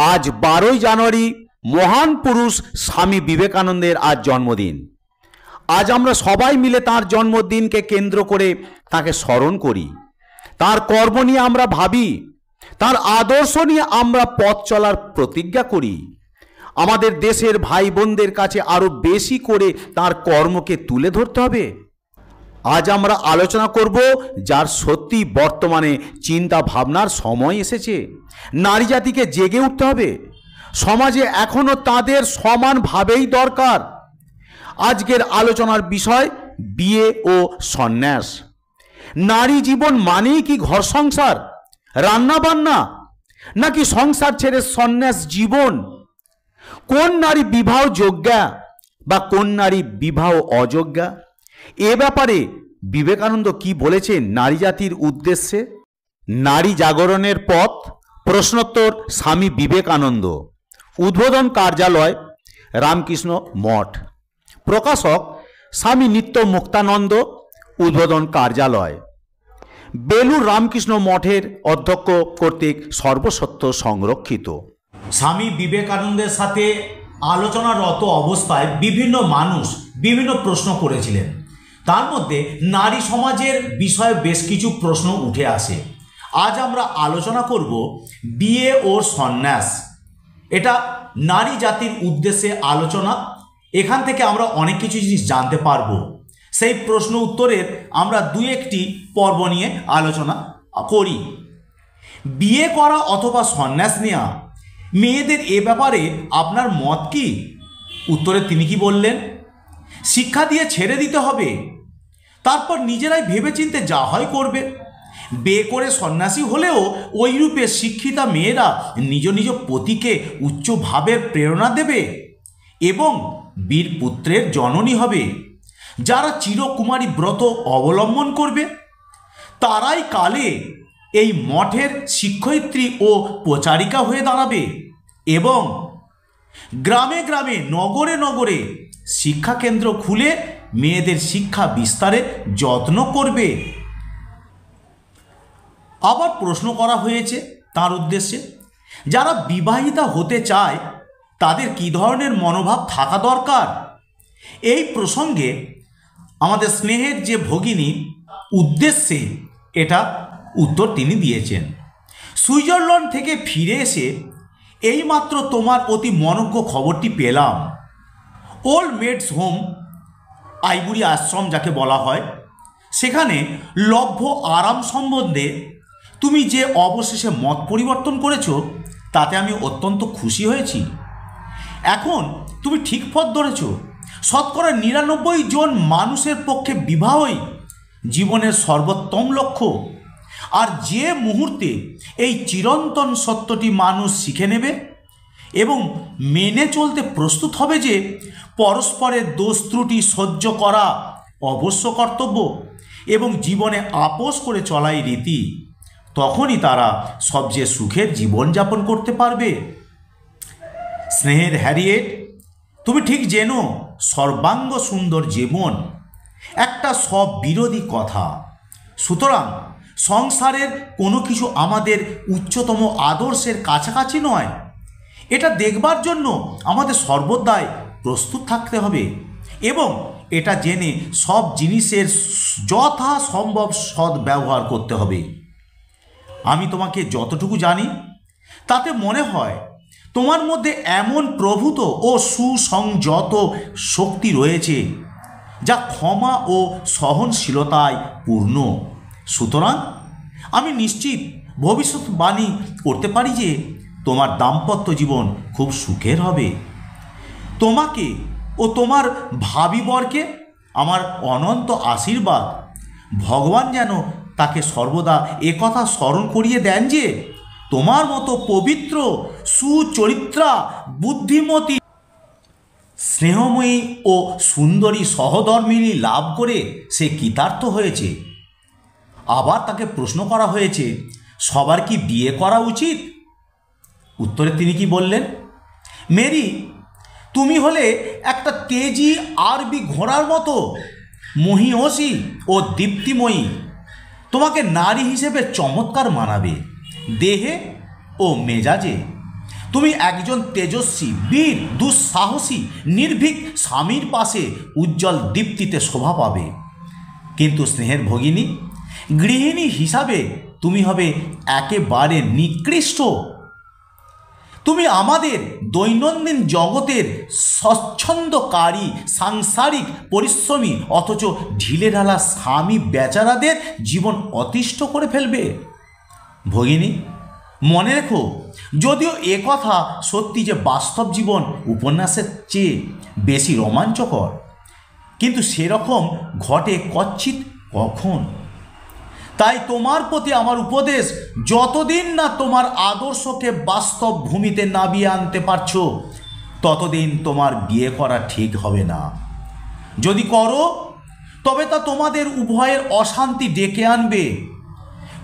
আজ 12ই জানুয়ারি মহান পুরুষ স্বামী বিবেকানন্দের আজ জন্মদিন। আজ আমরা সবাই মিলে তার জন্মদিনকে কেন্দ্র করে তাকে স্মরণ করি, তার কর্ম নিয়ে আমরা ভাবি, তার আদর্শ নিয়ে আমরা পথ চলার প্রতিজ্ঞা করি। আমাদের দেশের ভাই বোনদের কাছে আরও বেশি করে তার কর্মকে তুলে ধরতে হবে। আজ আমরা আলোচনা করব যার সত্যি বর্তমানে চিন্তা ভাবনার সময় এসেছে। নারী জাতিকে জেগে উঠতে হবে। সমাজে এখনও তাদের সমানভাবেই দরকার। আজকের আলোচনার বিষয় বিয়ে ও সন্ন্যাস। নারী জীবন মানেই কি ঘর সংসার, রান্না বান্না, নাকি সংসার ছেড়ে সন্ন্যাস জীবন? কোন নারী বিবাহ যোগ্যা বা কোন নারী বিবাহ অযোগ্যা? এ ব্যাপারে বিবেকানন্দ কি বলেছেন নারী জাতির উদ্দেশ্যে? নারী জাগরণের পথ, প্রশ্নোত্তর স্বামী বিবেকানন্দ। উদ্বোধন কার্যালয়, রামকৃষ্ণ মঠ। প্রকাশক স্বামী নিত্য মুক্তানন্দ, উদ্বোধন কার্যালয়, বেলুর রামকৃষ্ণ মঠের অধ্যক্ষ কর্তৃক সর্বসত্য সংরক্ষিত। স্বামী বিবেকানন্দের সাথে আলোচনারত অবস্থায় বিভিন্ন মানুষ বিভিন্ন প্রশ্ন করেছিলেন। তার মধ্যে নারী সমাজের বিষয়ে বেশ কিছু প্রশ্ন উঠে আসে। আজ আমরা আলোচনা করব বিয়ে ও সন্ন্যাস। এটা নারী জাতির উদ্দেশ্যে আলোচনা। এখান থেকে আমরা অনেক কিছু জিনিস জানতে পারবো। সেই প্রশ্ন উত্তরের আমরা দু একটি পর্ব নিয়ে আলোচনা করি। বিয়ে করা অথবা সন্ন্যাস নেওয়া, মেয়েদের এ ব্যাপারে আপনার মত কি? উত্তরে তিনি কি বললেন? শিক্ষা দিয়ে ছেড়ে দিতে হবে, তারপর নিজেরাই ভেবেচিন্তে যা হয় করবে। বিয়ে করে সন্ন্যাসী হলেও ওইরূপে শিক্ষিতা মেয়েরা নিজ নিজ পতিকে উচ্চ ভাবের প্রেরণা দেবে এবং বীর পুত্রের জননী হবে। যারা চিরকুমারী ব্রত অবলম্বন করবে তারাই কালে এই মঠের শিক্ষয়িত্রী ও প্রচারিকা হয়ে দাঁড়াবে এবং গ্রামে গ্রামে নগরে নগরে শিক্ষাকেন্দ্র খুলে মেয়েদের শিক্ষা বিস্তারে যত্ন করবে। আবার প্রশ্ন করা হয়েছে তার উদ্দেশ্যে, যারা বিবাহিতা হতে চায় তাদের কী ধরনের মনোভাব থাকা দরকার? এই প্রসঙ্গে আমাদের স্নেহের যে ভগিনী উদ্দেশ্যে এটা উত্তর তিনি দিয়েছেন। সুইজারল্যান্ড থেকে ফিরে এসে এইমাত্র তোমার অতি মনোজ্ঞ খবরটি পেলাম। ওল্ড মেডস হোম, আইবুড়ি আশ্রম যাকে বলা হয়, সেখানে লভ্য আরাম সম্বন্ধে তুমি যে অবশেষে মত পরিবর্তন করেছো তাতে আমি অত্যন্ত খুশি হয়েছি। এখন তুমি ঠিক পথ ধরেছ। শতকরা 99 জন মানুষের পক্ষে বিবাহই জীবনের সর্বোত্তম লক্ষ্য। আর যে মুহূর্তে এই চিরন্তন সত্যটি মানুষ শিখে নেবে এবং মেনে চলতে প্রস্তুত হবে যে পরস্পরের দোষ ত্রুটি সহ্য করা অবশ্য কর্তব্য এবং জীবনে আপোষ করে চলাই রীতি, তখনই তারা সবচেয়ে সুখের জীবনযাপন করতে পারবে। স্নেহের হ্যারিয়েট, তুমি ঠিক জেনো সর্বাঙ্গ সুন্দর জীবন একটা সব বিরোধী কথা। সুতরাং সংসারের কোনো কিছু আমাদের উচ্চতম আদর্শের কাছাকাছি নয়। এটা দেখবার জন্য আমাদের সর্বদাই প্রস্তুত থাকতে হবে এবং এটা জেনে সব জিনিসের যথাসম্ভব সদ্ব্যবহার করতে হবে। আমি তোমাকে যতটুকু জানি তাতে মনে হয় তোমার মধ্যে এমন প্রভূত ও সুসংযত শক্তি রয়েছে যা ক্ষমা ও সহনশীলতায় পূর্ণ। সুতরাং আমি নিশ্চিত ভবিষ্যৎবাণী করতে পারি যে তোমার দাম্পত্য জীবন খুব সুখের হবে। তোমাকে ও তোমার ভাবিবরকে আমার অনন্ত আশীর্বাদ। ভগবান যেন তাকে সর্বদা একথা স্মরণ করিয়ে দেন যে তোমার মতো পবিত্র, সুচরিত্রা, বুদ্ধিমতী, স্নেহময়ী ও সুন্দরী সহধর্মিণী লাভ করে সে কৃতার্থ হয়েছে। আবার তাকে প্রশ্ন করা হয়েছে, সবার কি বিয়ে করা উচিত? উত্তরে তিনি কি বললেন? মেরি, তুমি হলে একটা তেজি আরবি ঘোড়ার মতো মহীয়সী ও দীপ্তিময়ী। তোমাকে নারী হিসেবে চমৎকার মানাবে দেহে ও মেজাজে। তুমি একজন তেজস্বী, বীর, দুঃসাহসী, নির্ভীক স্বামীর পাশে উজ্জ্বল দীপ্তিতে শোভা পাবে। কিন্তু স্নেহের ভগিনী, গৃহিণী হিসাবে তুমি হবে একেবারে নিকৃষ্ট। তুমি আমাদের দৈনন্দিন জগতের স্বচ্ছন্দকারী, সাংসারিক, পরিশ্রমী অথচ ঢিলেঢালা স্বামী বেচারাদের জীবন অতিষ্ঠ করে ফেলবে। ভগিনী, মনে রেখো, যদিও এ কথা সত্যি যে বাস্তব জীবন উপন্যাসের চেয়ে বেশি রোমাঞ্চকর, কিন্তু সেরকম ঘটে কচ্ছিৎ কখন। তাই তোমার প্রতি আমার উপদেশ, যতদিন না তোমার আদর্শকে বাস্তব ভূমিতে নামিয়ে আনতে পারছো, ততদিন তোমার বিয়ে করা ঠিক হবে না। যদি করো, তবে তা তোমাদের উভয়ের অশান্তি ডেকে আনবে।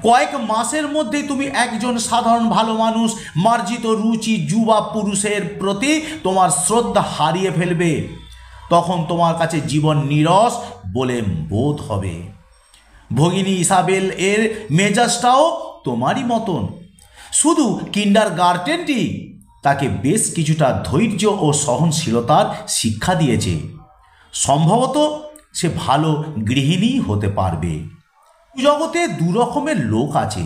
কয়েক মাসের মধ্যে তুমি একজন সাধারণ ভালো মানুষ, মার্জিত রুচি যুবা পুরুষের প্রতি তোমার শ্রদ্ধা হারিয়ে ফেলবে। তখন তোমার কাছে জীবন নীরস বলে বোধ হবে। ভগিনী ইসাবেল এর মেজাজটাও তোমারই মতন, শুধু কিন্ডারগার্টেনটি তাকে বেশ কিছুটা ধৈর্য ও সহনশীলতার শিক্ষা দিয়েছে। সম্ভবত সে ভালো গৃহিণী হতে পারবে। জগতে দু রকমের লোক আছে।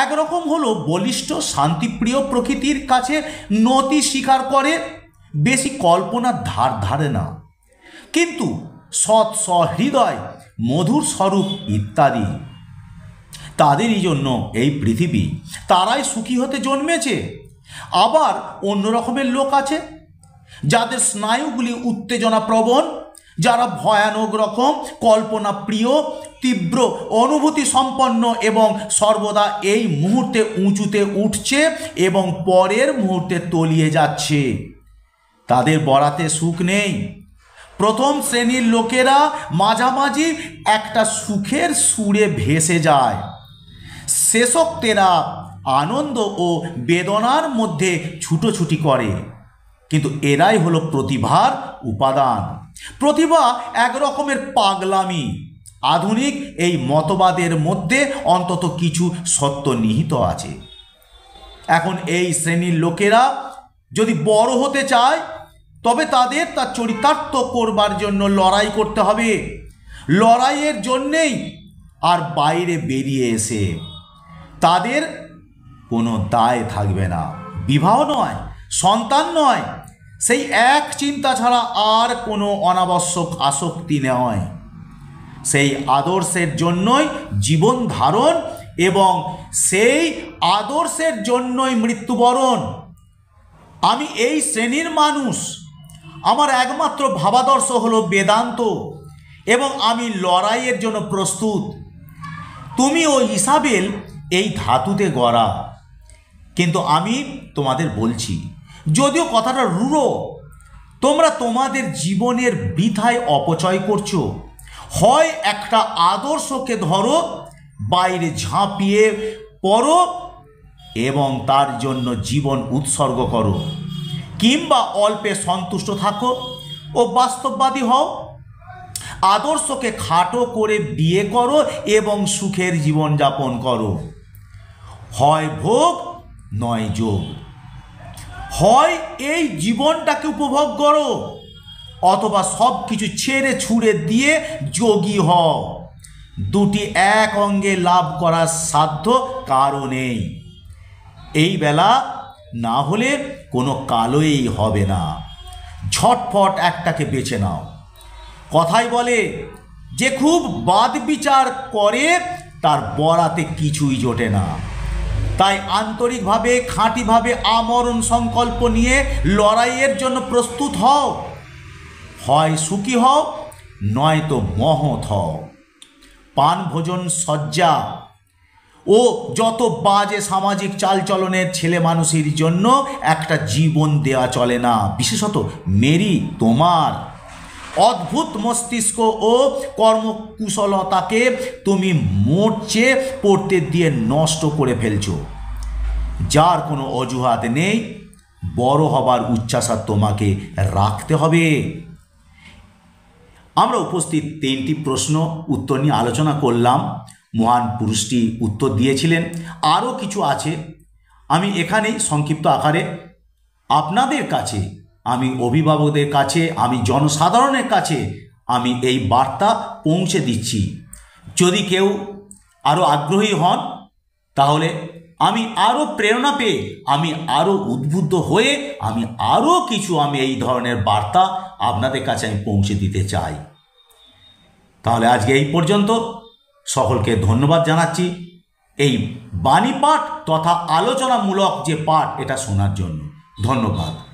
একরকম হলো বলিষ্ঠ, শান্তিপ্রিয় প্রকৃতির কাছে নতি স্বীকার করে, বেশি কল্পনার ধার ধারে না, কিন্তু সৎ সহৃদয়, মধুর স্বরূপ ইত্যাদি। তাদেরই জন্য এই পৃথিবী, তারাই সুখী হতে জন্মেছে। আবার অন্য রকমের লোক আছে যাদের স্নায়ুগুলি উত্তেজনা প্রবণ, যারা ভয়ানক রকম কল্পনা প্রিয়, তীব্র অনুভূতি সম্পন্ন এবং সর্বদা এই মুহূর্তে উঁচুতে উঠছে এবং পরের মুহূর্তে তলিয়ে যাচ্ছে। তাদের বরাতে সুখ নেই। প্রথম শ্রেণীর লোকেরা মাঝামাঝি একটা সুখের সুরে ভেসে যায়। শেষোক্তেরা আনন্দ ও বেদনার মধ্যে ছুটোছুটি করে। কিন্তু এরাই হলো প্রতিভার উপাদান। প্রতিভা এক রকমের পাগলামি। আধুনিক এই মতবাদের মধ্যে অন্তত কিছু সত্য নিহিত আছে। এখন এই শ্রেণীর লোকেরা যদি বড় হতে চায়, তবে তাদের তার চরিতার্থ করবার জন্য লড়াই করতে হবে। লড়াইয়ের জন্যেই আর বাইরে বেরিয়ে এসে তাদের কোনো দায় থাকবে না। বিবাহ নয়, সন্তান নয়, সেই এক চিন্তা ছাড়া আর কোনো অনাবশ্যক আসক্তি নয়। সেই আদর্শের জন্যই জীবন ধারণ এবং সেই আদর্শের জন্যই মৃত্যুবরণ। আমি এই শ্রেণীর মানুষ। আমার একমাত্র ভাবাদর্শ হলো বেদান্ত এবং আমি লড়াইয়ের জন্য প্রস্তুত। তুমি ও ইসাবেল এই ধাতুতে গড়া। কিন্তু আমি তোমাদের বলছি, যদিও কথাটা রূঢ়, তোমরা তোমাদের জীবনের বৃথায় অপচয় করছো। হয় একটা আদর্শকে ধরো, বাইরে ঝাঁপিয়ে পড়ো এবং তার জন্য জীবন উৎসর্গ করো, কিংবা অল্পে সন্তুষ্ট থাকো ও বাস্তববাদী হও। আদর্শকে খাটো করে বিয়ে করো এবং সুখের জীবনযাপন করো। হয় ভোগ নয় যোগ। হয় এই জীবনটাকে উপভোগ করো, অথবা সব কিছু ছেড়ে ছুড়ে দিয়ে যোগী হও। দুটি এক অঙ্গে লাভ করার সাধ্য কারও নেই। এই বেলা না হলে কোনো কালোই হবে না। ঝটফট একটাকে বেছে নাও। কথাই বলে, যে খুব বাদ বিচার করে তার বরাতে কিছুই জোটে না। তাই আন্তরিকভাবে, খাঁটিভাবে আমরণ সংকল্প নিয়ে লড়াইয়ের জন্য প্রস্তুত হও। হয় সুখী হও, নয়তো মহৎ হও। পান ভোজন, শয্যা ও যত বাজে সামাজিক চালচলনের ছেলে মানুষের জন্য একটা জীবন দেয়া চলে না। বিশেষত মেরি, তোমার অদ্ভুত মস্তিষ্ক ও কর্মকুশলতাকে তুমি মোর্চে পড়তে দিয়ে নষ্ট করে ফেলছো। যার কোনো অজুহাত নেই, বড় হবার উচ্চাশা তোমাকে রাখতে হবে। আমরা উপস্থিত 3টি প্রশ্ন উত্তর নিয়ে আলোচনা করলাম। মহান পুরুষটি উত্তর দিয়েছিলেন। আরও কিছু আছে, আমি এখানেই সংক্ষিপ্ত আকারে আপনাদের কাছে, আমি অভিভাবকদের কাছে, আমি জনসাধারণের কাছে আমি এই বার্তা পৌঁছে দিচ্ছি। যদি কেউ আরও আগ্রহী হন তাহলে আমি আরও প্রেরণা পেয়ে, আমি আরও উদ্বুদ্ধ হয়ে আমি আরও কিছু এই ধরনের বার্তা আপনাদের কাছে আমি পৌঁছে দিতে চাই। তাহলে আজকে এই পর্যন্ত। সকলকে ধন্যবাদ জানাচ্ছি এই বাণী পাঠ তথা আলোচনামূলক যে পাঠ এটা শোনার জন্য। ধন্যবাদ।